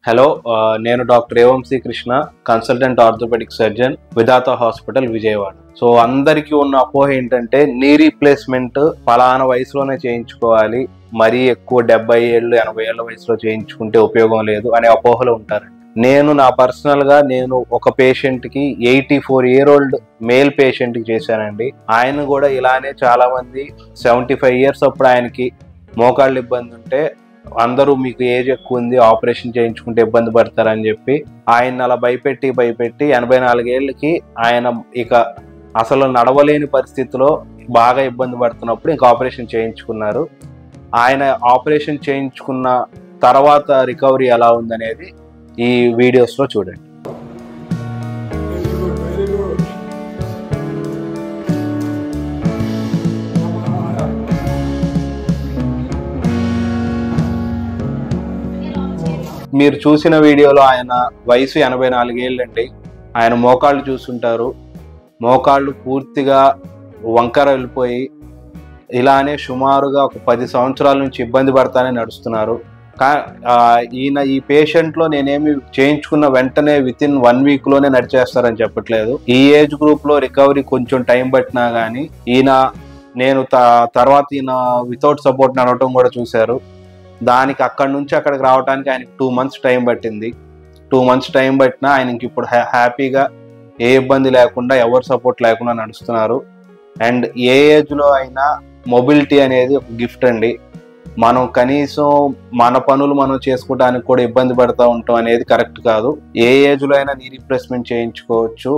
Hello నేను doctor A Vamsi Krishna, consultant orthopaedic surgeon, Vidhata hospital, Vijayawada. So అందరికీ ఉన్న అపోహ ఏంటంటే నీ రీప్లేస్మెంట్ ఫలానా వయసులోనే చేయించుకోవాలి, మరీ ఎక్కువ 70 ఏళ్ళు 80 ఏళ్ళ వయసులో చేయించుకుంటే ఉపయోగం లేదు అనే అపోహలో ఉంటారు. నేను నా పర్సనల్గా ఒక పేషెంట్కి 84-year-old మేల్ పేషెంట్కి చేశానండి. ఆయన కూడా ఇలానే చాలా మంది 75 years అప్పుడు ఆయనకి మోకాళ్ళ ఇబ్బంది ఉంటే అందరూ మీకు ఏజ్ ఎక్కువ ఉంది, ఆపరేషన్ చేయించుకుంటే ఇబ్బంది పడతారని చెప్పి ఆయన అలా భయపెట్టి 84 ఏళ్ళకి ఆయన ఇక అసలు నడవలేని పరిస్థితిలో బాగా ఇబ్బంది పడుతున్నప్పుడు ఇంకా ఆపరేషన్ చేయించుకున్నారు. ఆయన ఆపరేషన్ చేయించుకున్న తర్వాత రికవరీ ఎలా ఉందనేది ఈ వీడియోస్లో చూడండి. మీరు చూసిన వీడియోలో ఆయన వయసు 84 ఏళ్ళండి. ఆయన మోకాళ్ళు చూస్తుంటారు. మోకాళ్ళు పూర్తిగా వంకర వెళ్ళిపోయి ఇలానే సుమారుగా ఒక 10 సంవత్సరాల నుంచి ఇబ్బంది పడతానే నడుస్తున్నారు. ఈ పేషెంట్లో నేనేమి చేయించుకున్న వెంటనే వితిన్ 1 weekలోనే నడిచేస్తారని చెప్పట్లేదు. ఈ ఏజ్ గ్రూప్లో రికవరీ కొంచెం టైం పట్టినా కానీ నేను తర్వాత ఈయన వితౌట్ సపోర్ట్ నడవటం కూడా చూశారు. దానికి అక్కడి నుంచి అక్కడికి రావడానికి ఆయనకి 2 months టైం పట్టింది. 2 months టైం పట్టినా ఆయనకి ఇప్పుడు హ్యాపీగా ఏ ఇబ్బంది లేకుండా, ఎవరు సపోర్ట్ లేకుండా నడుస్తున్నారు. అండ్ ఏ ఏజ్లో అయినా మొబిలిటీ అనేది ఒక గిఫ్ట్ అండి. మనం కనీసం మన పనులు మనం చేసుకోవడానికి కూడా ఇబ్బంది పడుతూ ఉంటాం అనేది కరెక్ట్ కాదు. ఏ ఏజ్లో అయినా నీ రీప్లేస్మెంట్ చేయించుకోవచ్చు.